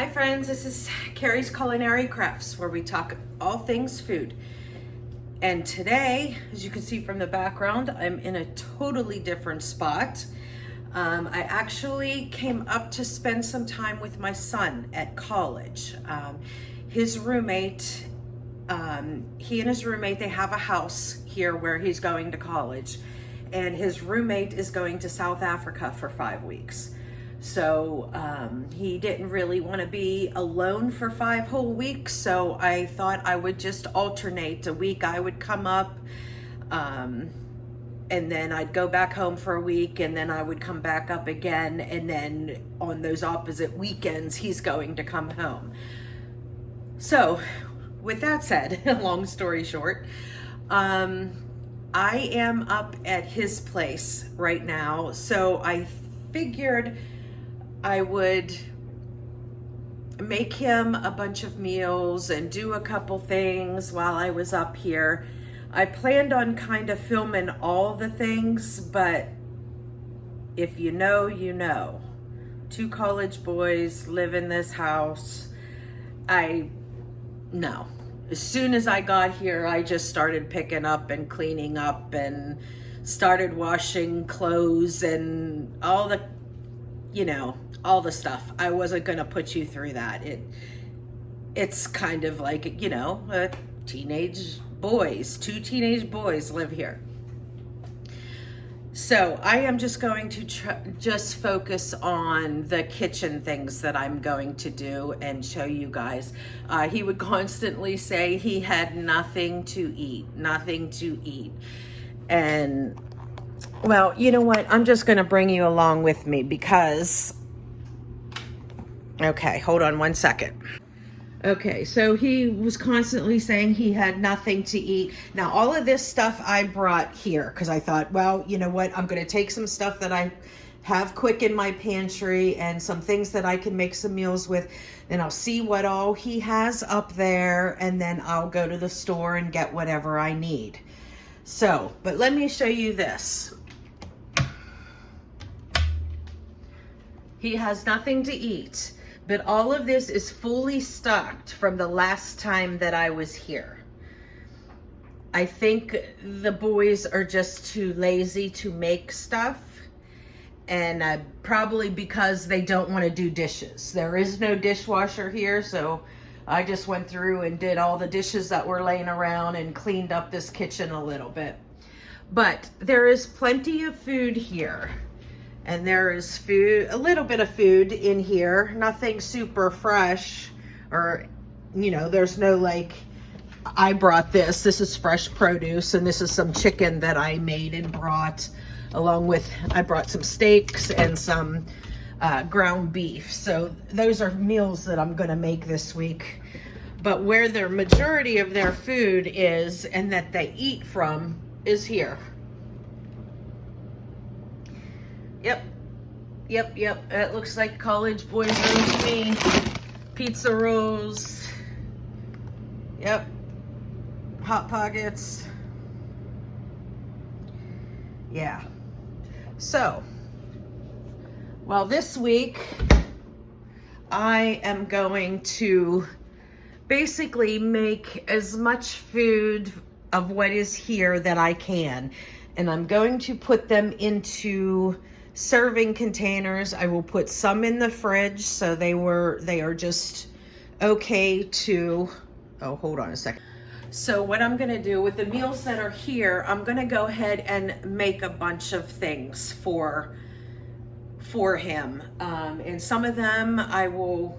friends, this is Carrie's Culinary Crafts, where we talk all things food. And today, as you can see from the background, I'm in a totally different spot. I actually came up to spend some time with my son at college. His roommate, he and his roommate, they have a house here where he's going to college. And his roommate is going to South Africa for 5 weeks. So he didn't really want to be alone for 5 whole weeks. So I thought I would just alternate. A week I would come up, and then I'd go back home for a week, and then I would come back up again. And then on those opposite weekends, he's going to come home. So with that said, long story short, I am up at his place right now. So I figured I would make him a bunch of meals and do a couple things while I was up here. I planned on kind of filming all the things, but if you know, you know. 2 college boys live in this house. No. As soon as I got here, I just started picking up and cleaning up and started washing clothes and all the, all the stuff. I wasn't going to put you through that. It's kind of like, teenage boys. 2 teenage boys live here. So I am just going to just focus on the kitchen things that I'm going to do and show you guys. He would constantly say he had nothing to eat. And, well, you know what? I'm just going to bring you along with me because... Okay, hold on 1 second. Okay, so he was constantly saying he had nothing to eat. Now, all of this stuff I brought here because I thought, well, you know what? I'm going to take some stuff that I have quick in my pantry and some things that I can make some meals with. Then I'll see what all he has up there, and then I'll go to the store and get whatever I need. So, but let me show you this. He has nothing to eat. But all of this is fully stocked from the last time that I was here. I think the boys are just too lazy to make stuff. And probably because they don't want to do dishes. There is no dishwasher here, so I just went through and did all the dishes that were laying around and cleaned up this kitchen a little bit. But there is plenty of food here. And there is food, a little bit of food in here, nothing super fresh, or, there's no I brought this is fresh produce, and this is some chicken that I made and brought, along with, I brought some steaks and some ground beef. So those are meals that I'm gonna make this week. But where the majority of their food is, and that they eat from, is here. Yep. It looks like college boys room to me. Pizza rolls. Yep. Hot Pockets. Yeah. So, well, this week I am going to basically make as much food of what is here that I can. And I'm going to put them into serving containers. I will put some in the fridge so they are just okay to, oh, hold on a second. So what I'm gonna do with the meals that are here, I'm gonna go ahead and make a bunch of things for him. And some of them I will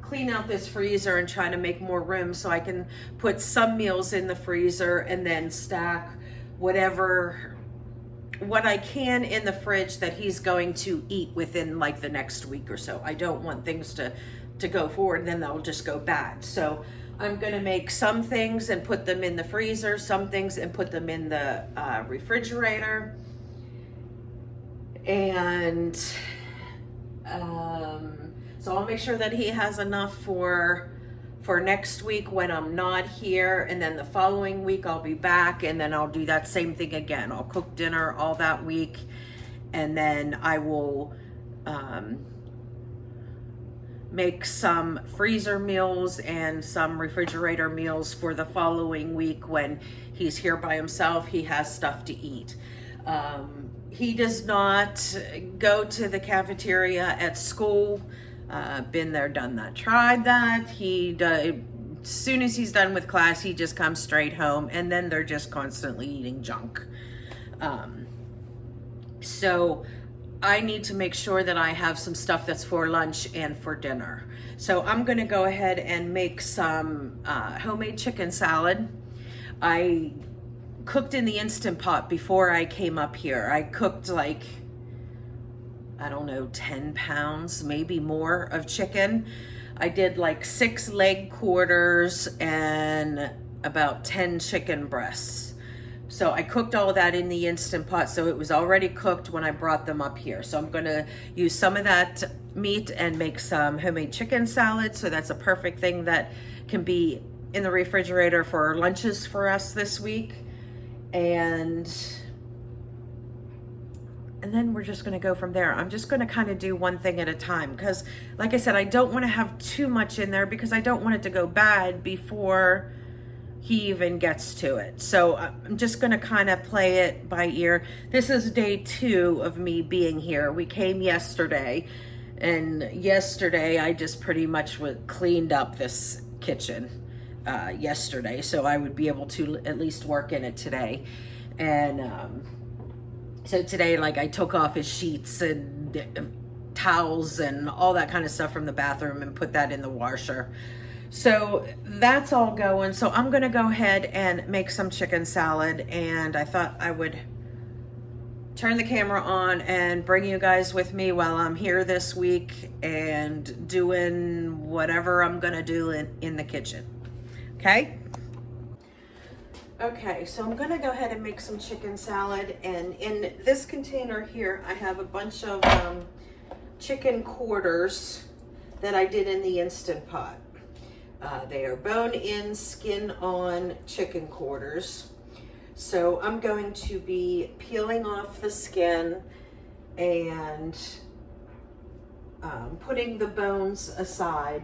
clean out this freezer and try to make more room so I can put some meals in the freezer and then stack what I can in the fridge that he's going to eat within the next week or so. I don't want things to go forward and then they'll just go bad. So I'm gonna make some things and put them in the freezer, some things and put them in the refrigerator. And so I'll make sure that he has enough for next week when I'm not here, and then the following week I'll be back, and then I'll do that same thing again. I'll cook dinner all that week, and then I will make some freezer meals and some refrigerator meals for the following week when he's here by himself. He has stuff to eat. He does not go to the cafeteria at school. Been there, done that, tried that. He does. As soon as he's done with class, he just comes straight home, and then they're just constantly eating junk. So I need to make sure that I have some stuff that's for lunch and for dinner. So I'm gonna go ahead and make some homemade chicken salad. I cooked in the Instant Pot before I came up here. I cooked like, I don't know, 10 pounds, maybe more of chicken. I did like 6 leg quarters and about 10 chicken breasts. So I cooked all of that in the Instant Pot, so it was already cooked when I brought them up here. So I'm gonna use some of that meat and make some homemade chicken salad. So that's a perfect thing that can be in the refrigerator for lunches for us this week. And then we're just gonna go from there. I'm just gonna kind of do one thing at a time because, like I said, I don't wanna have too much in there because I don't want it to go bad before he even gets to it. So I'm just gonna kind of play it by ear. This is day 2 of me being here. We came yesterday, and yesterday I just pretty much cleaned up this kitchen yesterday, so I would be able to at least work in it today. And so today, like, I took off his sheets and towels and all that kind of stuff from the bathroom and put that in the washer. So that's all going. So I'm gonna go ahead and make some chicken salad, and I thought I would turn the camera on and bring you guys with me while I'm here this week and doing whatever I'm gonna do in the kitchen. Okay? Okay, so I'm gonna go ahead and make some chicken salad, and in this container here I have a bunch of chicken quarters that I did in the Instant Pot. They are bone-in, skin-on chicken quarters. So I'm going to be peeling off the skin and putting the bones aside.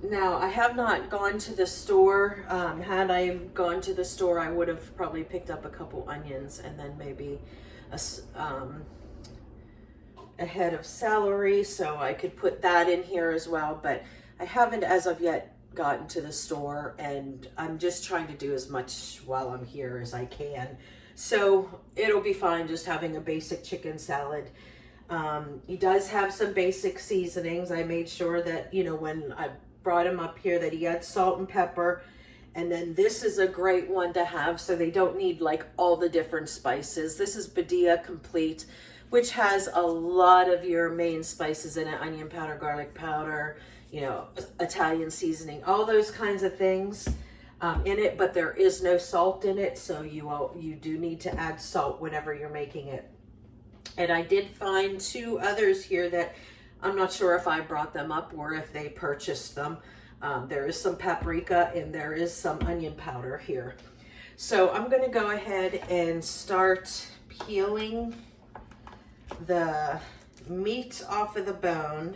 Now, I have not gone to the store. Had I gone to the store, I would have probably picked up a couple onions and then maybe a head of celery, so I could put that in here as well. But I haven't as of yet gotten to the store, and I'm just trying to do as much while I'm here as I can. So it'll be fine just having a basic chicken salad. He does have some basic seasonings. I made sure that, you know, when I brought him up here, that he had salt and pepper. And then this is a great one to have, so they don't need like all the different spices. This is Badia Complete, which has a lot of your main spices in it: onion powder, garlic powder, you know, Italian seasoning, all those kinds of things in it, but there is no salt in it, so you do need to add salt whenever you're making it. And I did find 2 others here that I'm not sure if I brought them up or if they purchased them. There is some paprika and there is some onion powder here. So I'm gonna go ahead and start peeling the meat off of the bone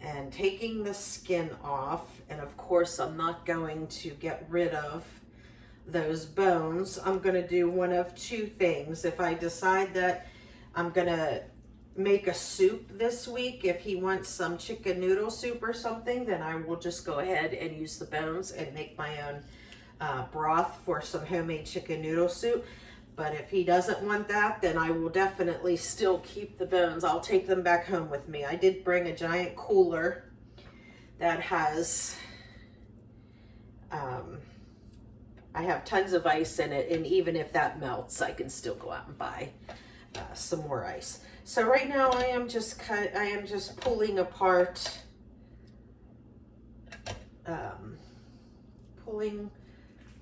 and taking the skin off. And of course, I'm not going to get rid of those bones. I'm gonna do one of 2 things. If I decide that I'm gonna make a soup this week, if he wants some chicken noodle soup or something, then I will just go ahead and use the bones and make my own broth for some homemade chicken noodle soup. But if he doesn't want that, then I will definitely still keep the bones. I'll take them back home with me. I did bring a giant cooler that has, I have tons of ice in it, and even if that melts, I can still go out and buy some more ice. So right now I am just pulling apart, pulling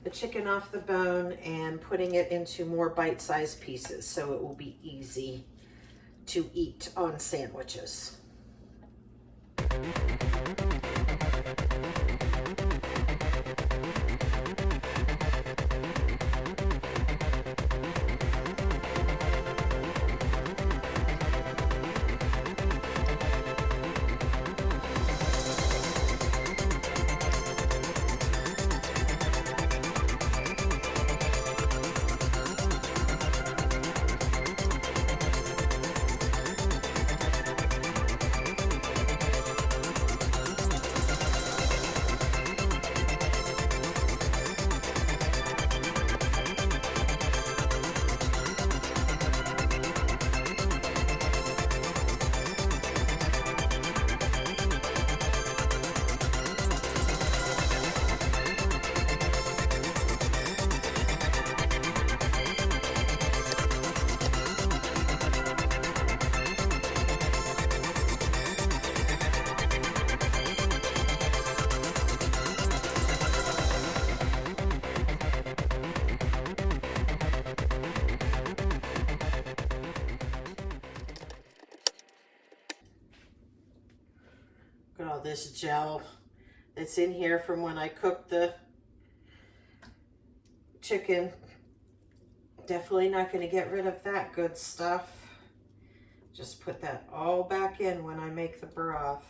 the chicken off the bone and putting it into more bite-sized pieces so it will be easy to eat on sandwiches. Look at all this gel that's in here from when I cooked the chicken. Definitely not going to get rid of that good stuff. Just put that all back in when I make the broth.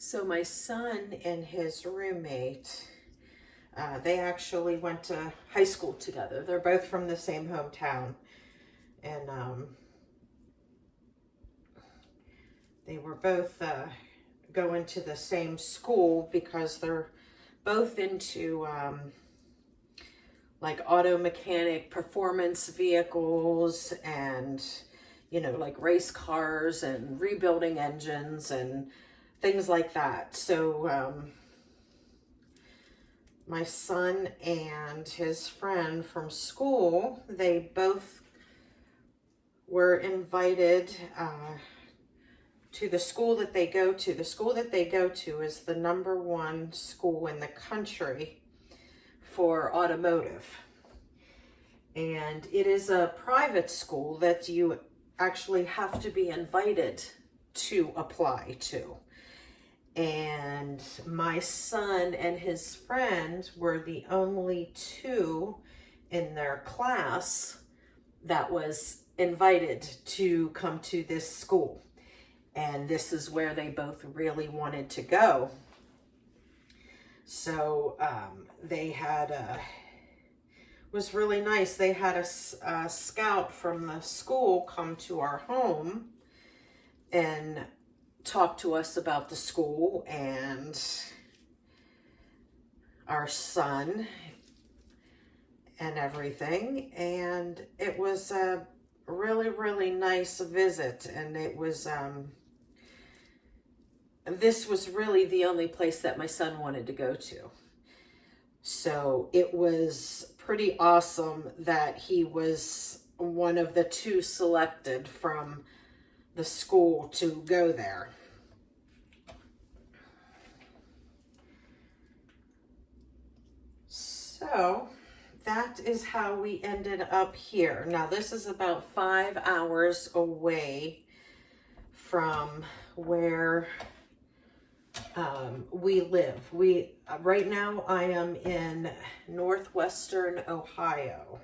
So my son and his roommate, they actually went to high school together. They're both from the same hometown. And they were both going to the same school because they're both into like auto mechanic performance vehicles and, you know, like race cars and rebuilding engines and things like that. So my son and his friend from school, they both were invited to the school that they go to. The school that they go to is the #1 school in the country for automotive. And it is a private school that you actually have to be invited to apply to. And my son and his friend were the only two in their class that was invited to come to this school. And this is where they both really wanted to go. So they had it was really nice. They had a scout from the school come to our home and talk to us about the school and our son and everything. And it was a really, really nice visit. And it was, this was really the only place that my son wanted to go to. So it was pretty awesome that he was one of the two selected from the school to go there. So that is how we ended up here. Now this is about 5 hours away from where we live. Right now I am in NorthWestern Ohio.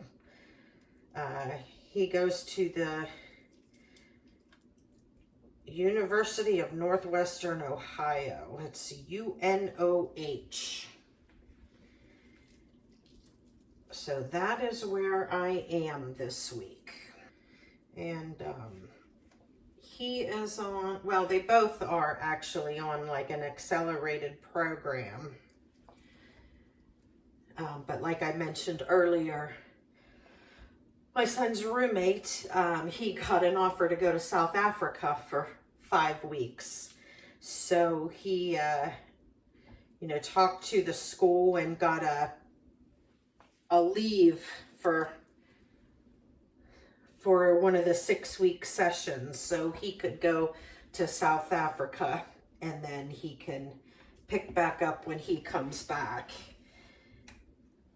He goes to the University of Northwestern Ohio. It's UNOH. So that is where I am this week. And he is on, well, they both are actually on like an accelerated program. But like I mentioned earlier, my son's roommate, he got an offer to go to South Africa for 5 weeks. So he, talked to the school and got a leave for one of the 6-week sessions, so he could go to South Africa and then he can pick back up when he comes back.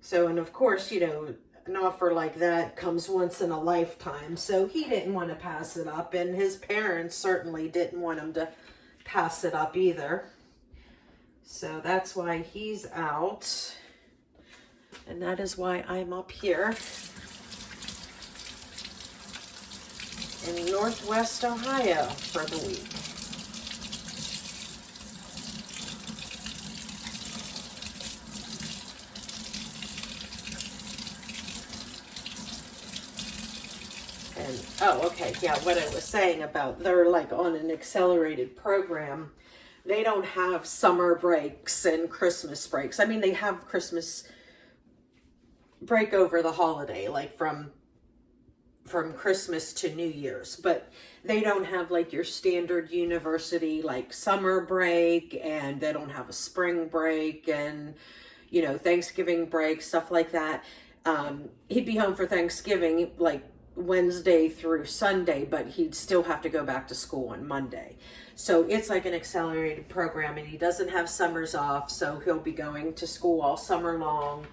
So, and of course, an offer like that comes once in a lifetime, so he didn't want to pass it up, and his parents certainly didn't want him to pass it up either. So that's why he's out, and that is why I'm up here in Northwest Ohio for the week. And, oh, okay, yeah, what I was saying about they're like on an accelerated program. They don't have summer breaks and Christmas breaks. I mean, they have Christmas break over the holiday, like from Christmas to New Year's, but they don't have like your standard university like summer break, and they don't have a spring break and, you know, Thanksgiving break, stuff like that. He'd be home for Thanksgiving like Wednesday through Sunday, but he'd still have to go back to school on Monday. So it's like an accelerated program, and he doesn't have summers off, so he'll be going to school all summer long.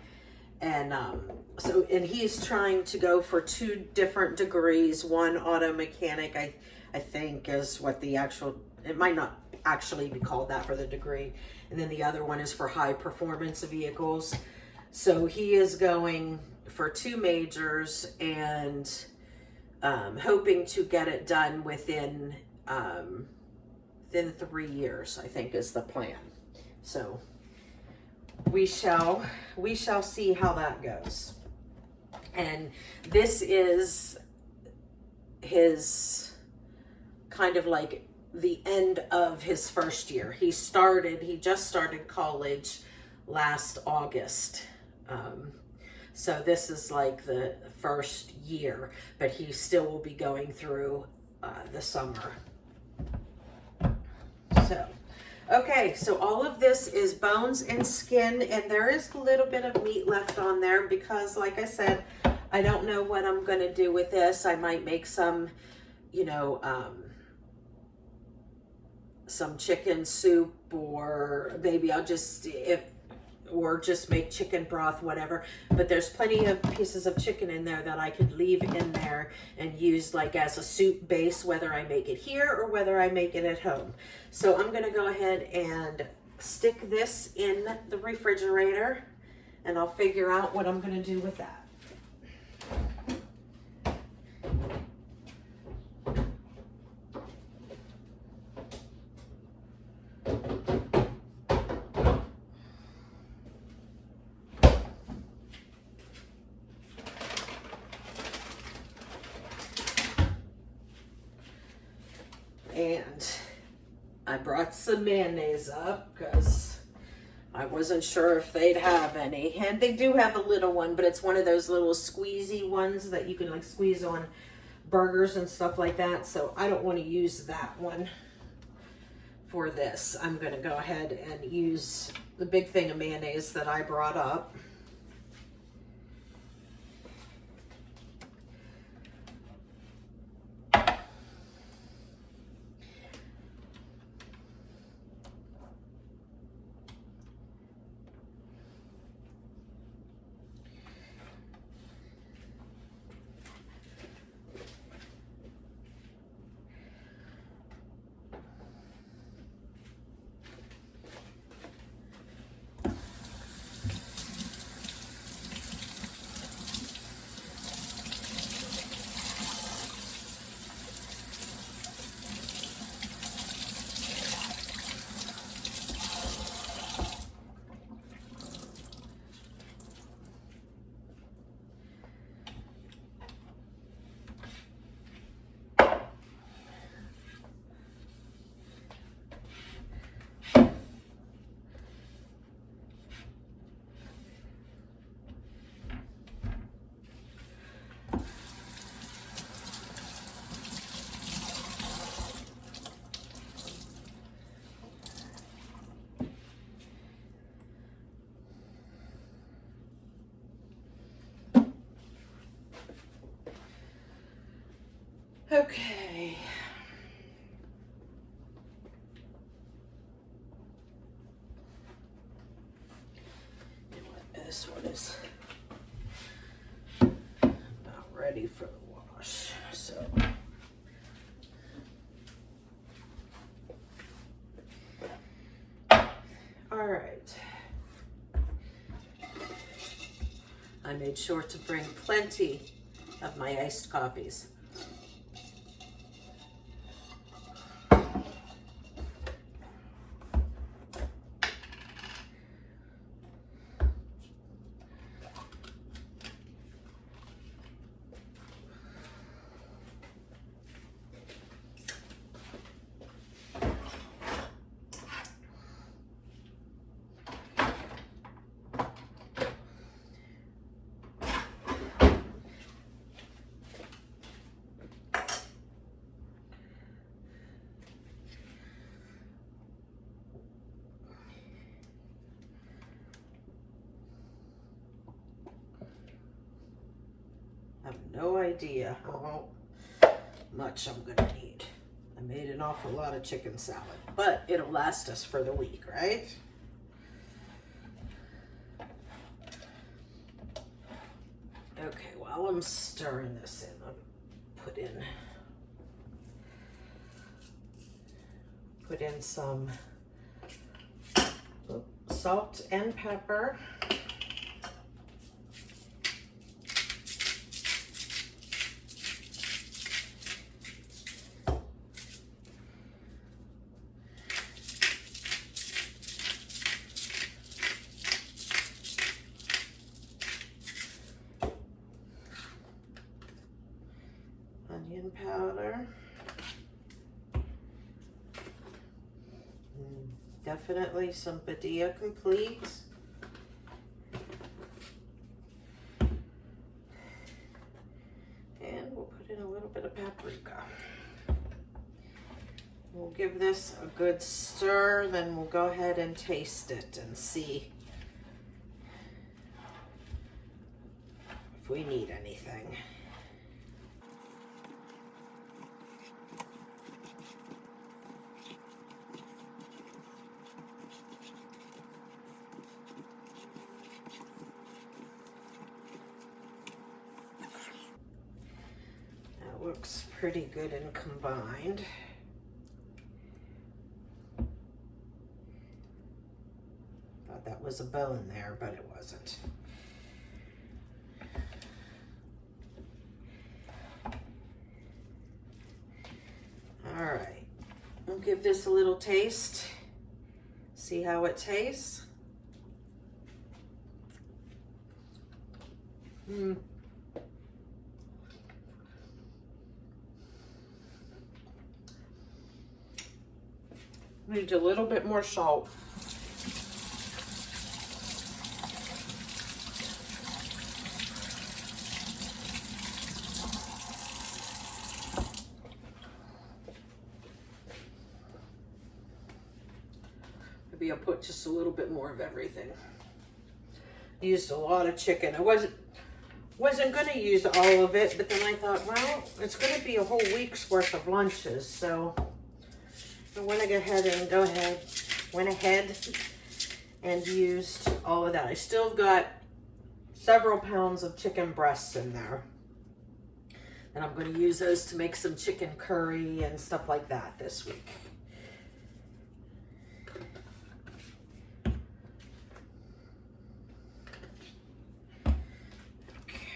And and he's trying to go for 2 different degrees. One, auto mechanic, I think is what the actual, it might not actually be called that for the degree. And then the other one is for high performance vehicles. So he is going for 2 majors and hoping to get it done within 3 years, I think is the plan. So we shall see how that goes. And this is his kind of like the end of his first year. He just started college last August. So this is like the first year, but he still will be going through the summer. So, okay, so all of this is bones and skin, and there is a little bit of meat left on there because, like I said, I don't know what I'm going to do with this. I might make some, you know, some chicken soup, or maybe I'll just, or just make chicken broth, whatever. But there's plenty of pieces of chicken in there that I could leave in there and use like as a soup base, whether I make it here or whether I make it at home. So I'm gonna go ahead and stick this in the refrigerator, and I'll figure out what I'm gonna do with that. And I brought some mayonnaise up because I wasn't sure if they'd have any. And they do have a little one, but it's one of those little squeezy ones that you can like squeeze on burgers and stuff like that. So I don't want to use that one for this. I'm going to go ahead and use the big thing of mayonnaise that I brought up. Okay. This one is about ready for the wash. So all right. I made sure to bring plenty of my iced coffees. no idea how much I'm gonna need. I made an awful lot of chicken salad, but it'll last us for the week, right? Okay, while I'm stirring this in, I'll put in some salt and pepper. Onion powder. Definitely some Badia Complete. And we'll put in a little bit of paprika. We'll give this a good stir, then we'll go ahead and taste it and see if we need anything. Looks pretty good and combined. Thought that was a bone there, but it wasn't. All right, we'll give this a little taste. See how it tastes. Needs a little bit more salt. Maybe I'll put just a little bit more of everything. Used a lot of chicken. I wasn't going to use all of it, but then I thought, well, it's going to be a whole week's worth of lunches, so I went ahead and used all of that. I still got several pounds of chicken breasts in there. And I'm going to use those to make some chicken curry and stuff like that this week.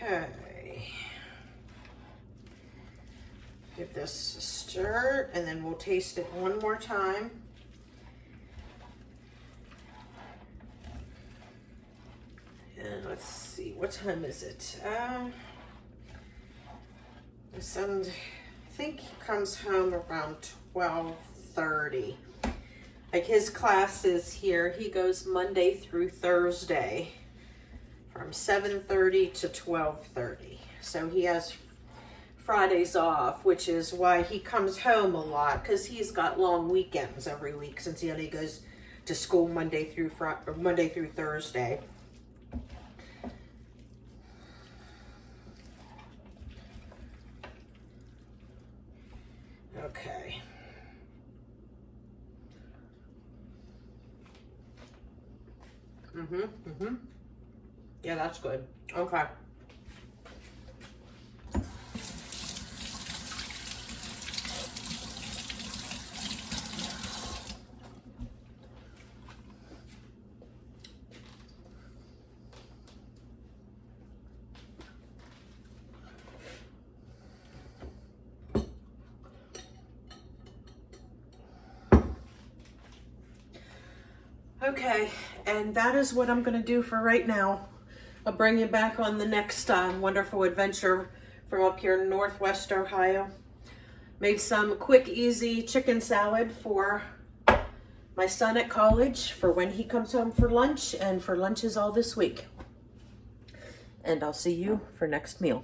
Okay. Give this a stir, and then we'll taste it one more time. And let's see, what time is it? My son, I think he comes home around 12:30. Like his class is here, he goes Monday through Thursday from 7:30 to 12:30. So he has Fridays off, which is why he comes home a lot, because he's got long weekends every week since he only goes to school Monday through Thursday. Okay. Yeah, that's good. Okay. Okay, and that is what I'm going to do for right now. I'll bring you back on the next wonderful adventure from up here in Northwest Ohio. Made some quick, easy chicken salad for my son at college for when he comes home for lunch and for lunches all this week. And I'll see you for next meal.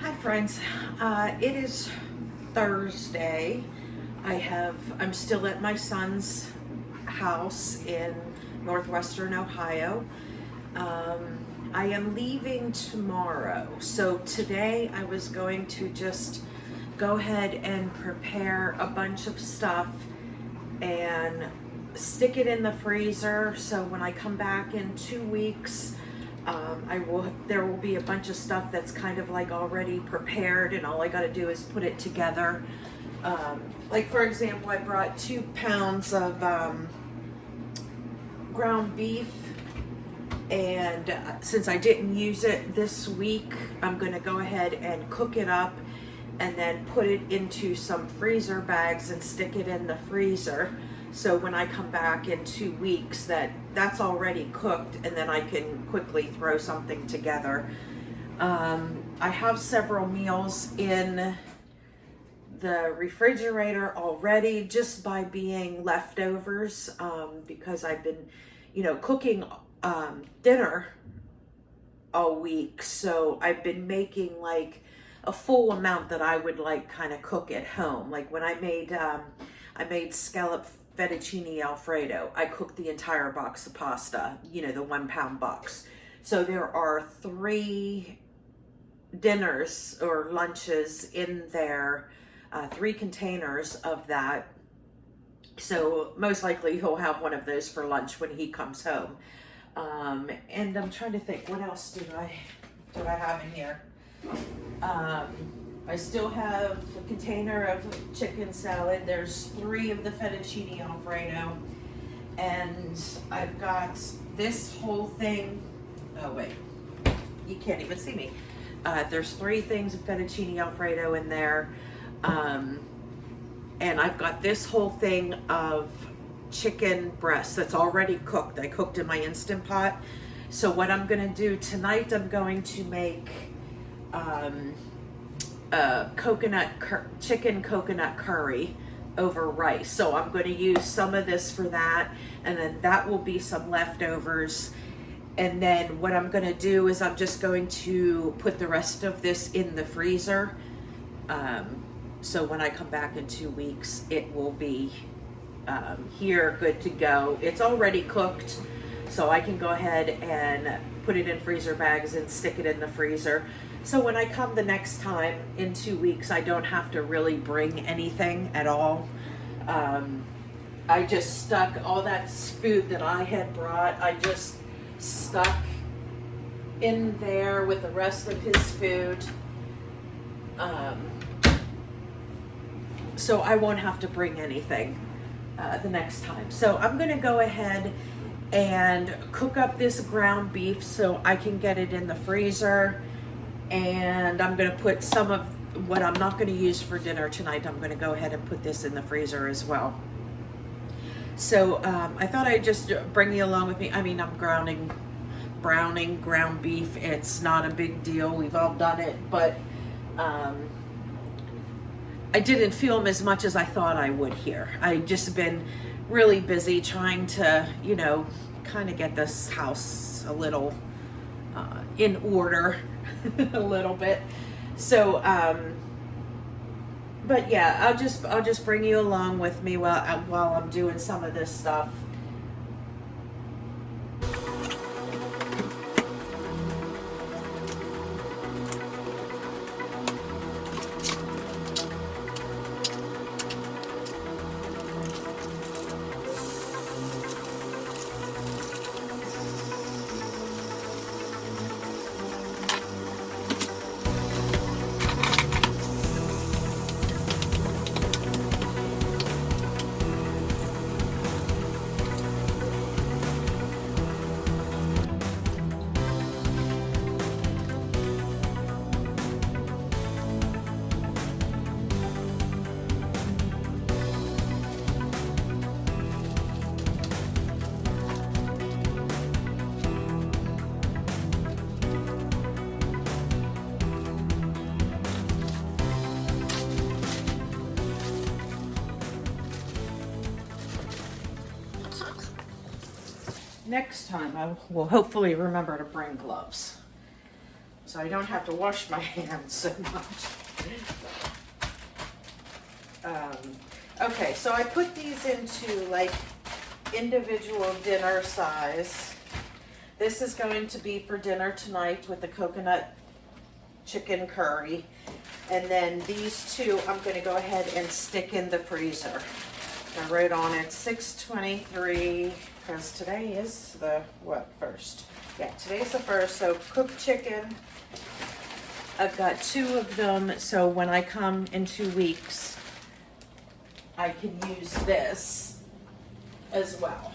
Hi friends, it is Thursday. I'm still at my son's house in NorthWestern Ohio. I am leaving tomorrow. So today I was going to just go ahead and prepare a bunch of stuff and stick it in the freezer. So when I come back in 2 weeks, there will be a bunch of stuff that's kind of like already prepared, and all I got to do is put it together. Like for example, I brought 2 pounds of ground beef, and since I didn't use it this week, I'm going to go ahead and cook it up and then put it into some freezer bags and stick it in the freezer. So when I come back in 2 weeks, that's already cooked, and then I can quickly throw something together. I have several meals in the refrigerator already, just by being leftovers, because I've been, cooking dinner all week. So I've been making like a full amount that I would like kind of cook at home. Like when I made scallop fettuccine alfredo, I cooked the entire box of pasta, the 1 pound box. So there are 3 dinners or lunches in there, 3 containers of that. So most likely he'll have one of those for lunch when he comes home. And I'm trying to think, what else do I have in here? I still have a container of chicken salad. There's 3 of the fettuccine alfredo, and I've got this whole thing. Oh wait, you can't even see me. There's 3 things of fettuccine alfredo in there, and I've got this whole thing of chicken breast that's already cooked. I cooked in my Instant Pot. So what I'm gonna do tonight, I'm going to make chicken coconut curry over rice. So I'm going to use some of this for that, and then that will be some leftovers. And then what I'm going to do is I'm just going to put the rest of this in the freezer. So when I come back in 2 weeks, it will be here, good to go. It's already cooked, so I can go ahead and put it in freezer bags and stick it in the freezer. So when I come the next time in 2 weeks, I don't have to really bring anything at all. I just stuck all that food that I had brought, I just stuck in there with the rest of his food. So I won't have to bring anything the next time. So I'm gonna go ahead and cook up this ground beef so I can get it in the freezer. And I'm going to put some of what I'm not going to use for dinner tonight. I'm going to go ahead and put this in the freezer as well. So I thought I'd just bring you along with me. I mean, I'm browning ground beef. It's not a big deal. We've all done it. But I didn't film as much as I thought I would here. I've just been really busy trying to, kind of get this house a little in order. A little bit. So but yeah, I'll just bring you along with me while I'm doing some of this stuff. Next time I will hopefully remember to bring gloves. so I don't have to wash my hands so much. Okay, so I put these into like individual dinner size. This is going to be for dinner tonight with the coconut chicken curry. And then these two I'm going to go ahead and stick in the freezer. I wrote on it 6/23 because today is the, what, first? Yeah, today's the first. So cooked chicken. I've got 2 of them, so when I come in 2 weeks, I can use this as well.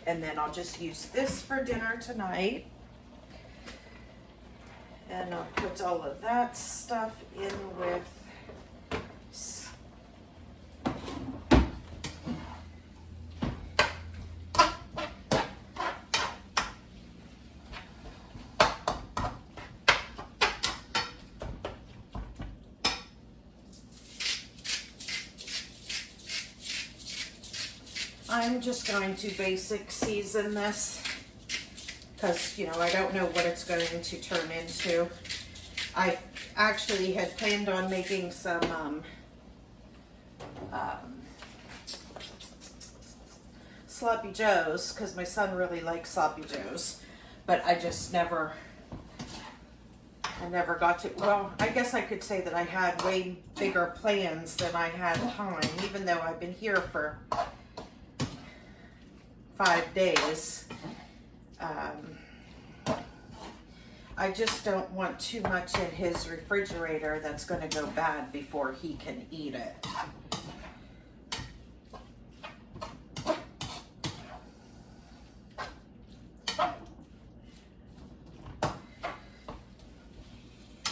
And then I'll just use this for dinner tonight. And I'll put all of that stuff in with I'm just going to basic season this because, you know, I don't know what it's going to turn into. I actually had planned on making some sloppy joes because my son really likes sloppy joes, but I just never got to. Well, I guess I could say that I had way bigger plans than I had time, even though I've been here for 5 days. I just don't want too much in his refrigerator that's going to go bad before he can eat it.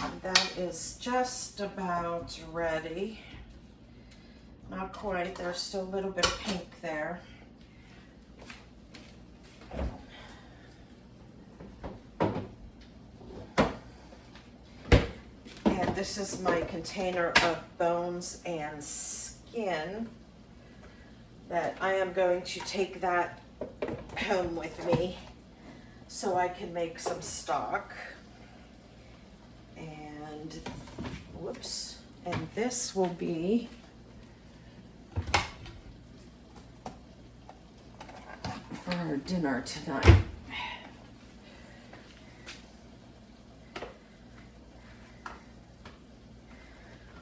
And that is just about ready. Not quite, there's still a little bit of pink there. This is my container of bones and skin that I am going to take that home with me so I can make some stock. And whoops, and this will be for our dinner tonight.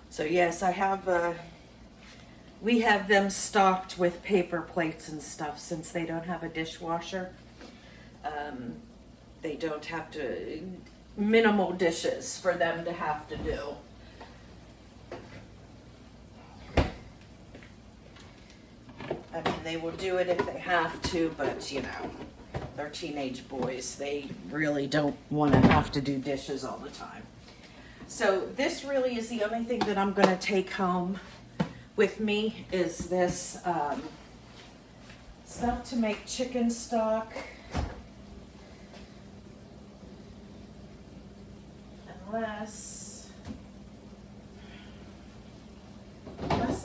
So yes, I have, we have them stocked with paper plates and stuff since they don't have a dishwasher. They don't have to, minimal dishes for them to have to do. I mean, they will do it if they have to, but you know, they're teenage boys. They really don't want to have to do dishes all the time. So this really is the only thing that I'm going to take home with me is this stuff to make chicken stock. Unless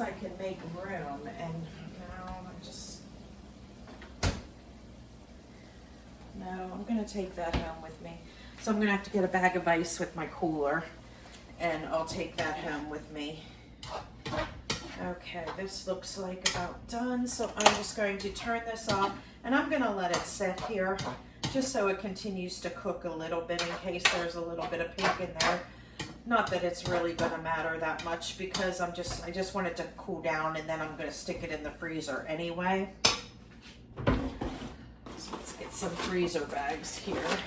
I can make room, and no, I'm going to take that home with me. So I'm going to have to get a bag of ice with my cooler. And I'll take that home with me. Okay, this looks like about done. So I'm just going to turn this off and I'm going to let it sit here just so it continues to cook a little bit in case there's a little bit of pink in there. Not that it's really going to matter that much because I just want it to cool down and then I'm going to stick it in the freezer anyway. So let's get some freezer bags here.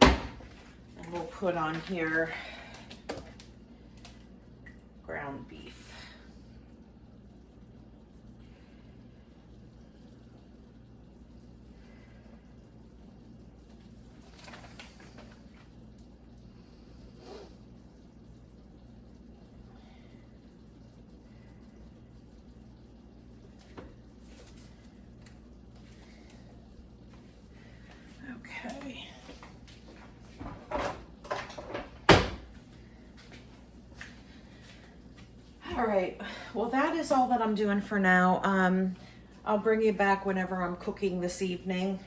And we'll put on here ground beef. Okay. All right, well, that is all that I'm doing for now. I'll bring you back whenever I'm cooking this evening.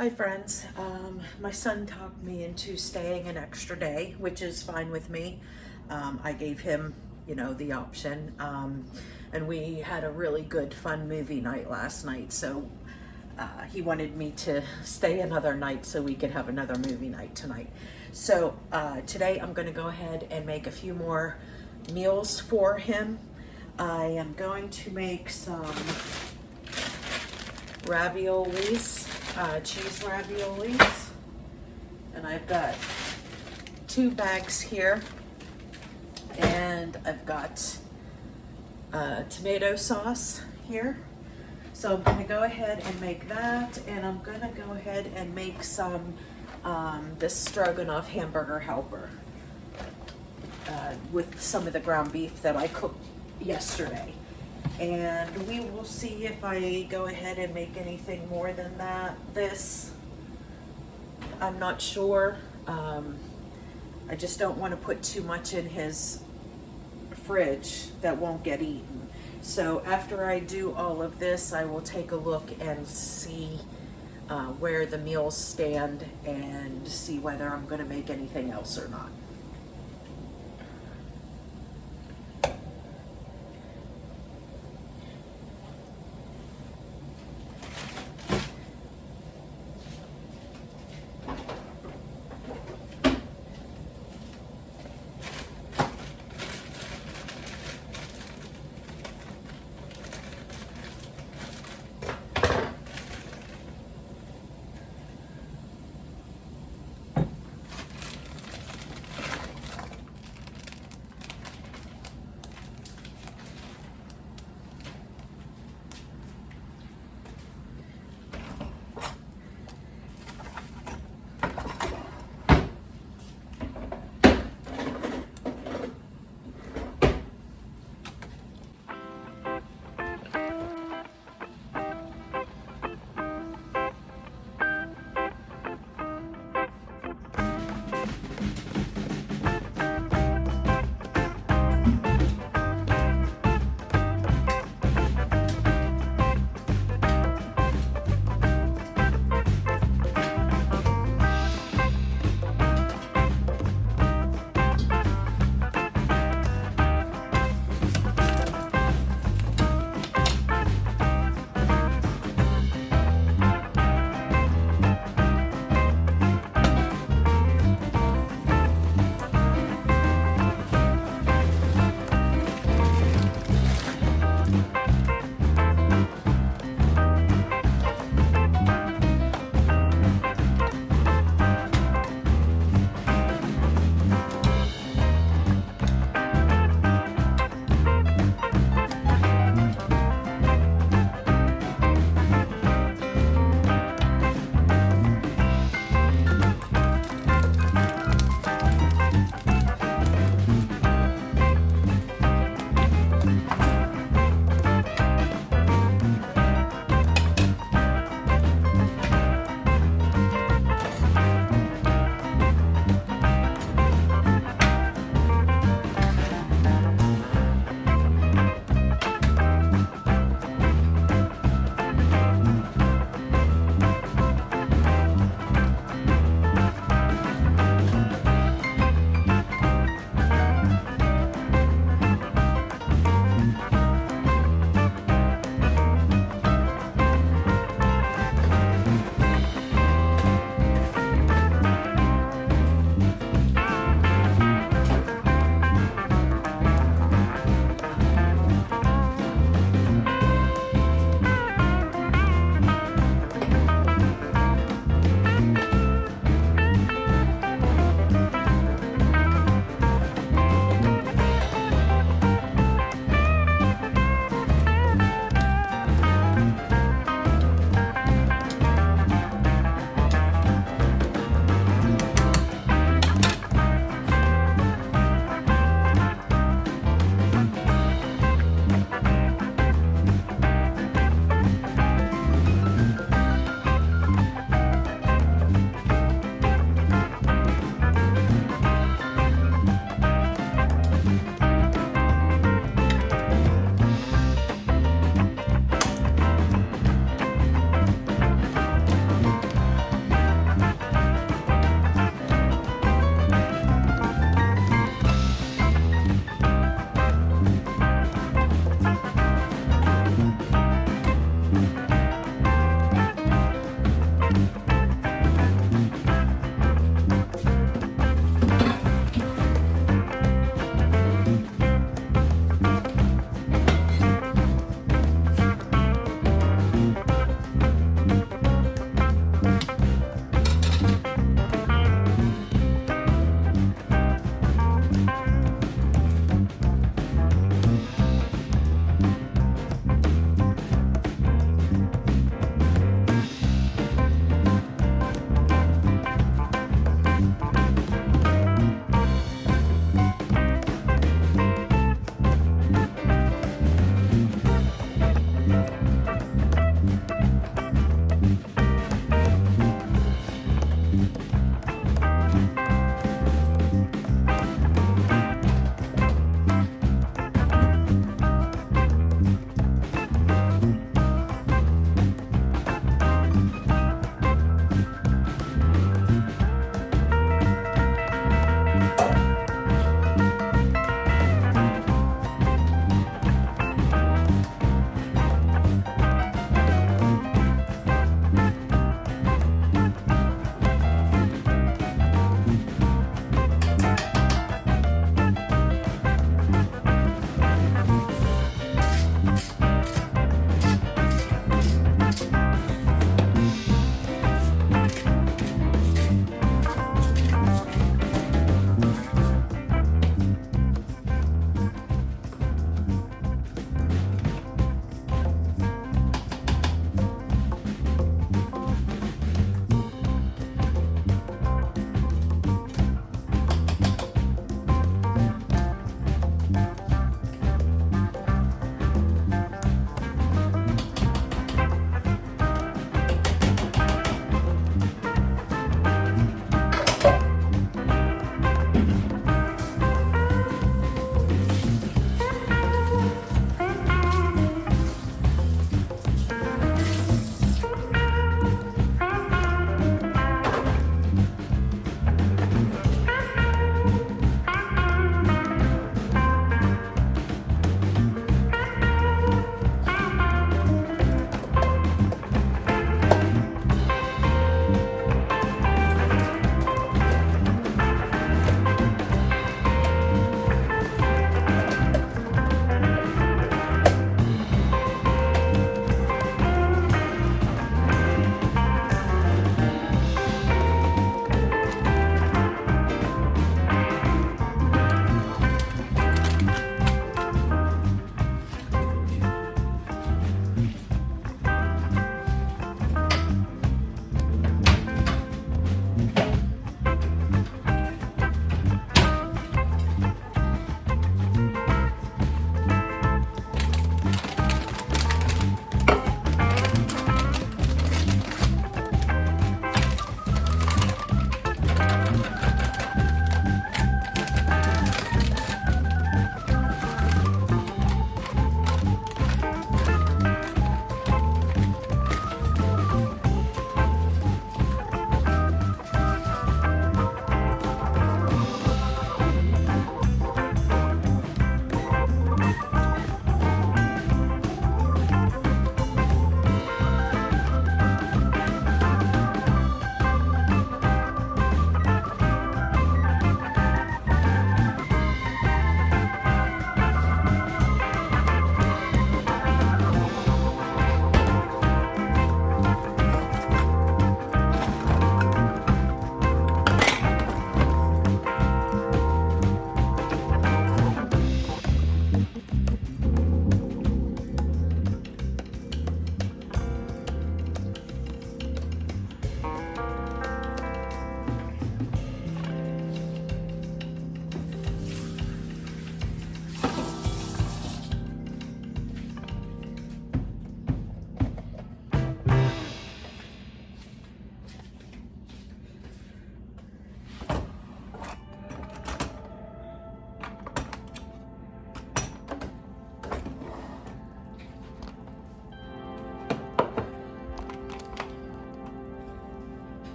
Hi friends, my son talked me into staying an extra day, which is fine with me. I gave him, the option, and we had a really good fun movie night last night, so he wanted me to stay another night so we could have another movie night tonight. So today I'm going to go ahead and make a few more meals for him. I am going to make some raviolis, cheese raviolis, and I've got 2 bags here, and I've got tomato sauce here. So I'm gonna go ahead and make that, and I'm gonna go ahead and make some this stroganoff hamburger helper with some of the ground beef that I cooked yesterday. And we will see if I go ahead and make anything more than that. I'm not sure. I just don't want to put too much in his fridge that won't get eaten. So after I do all of this, I will take a look and see where the meals stand and see whether I'm going to make anything else or not.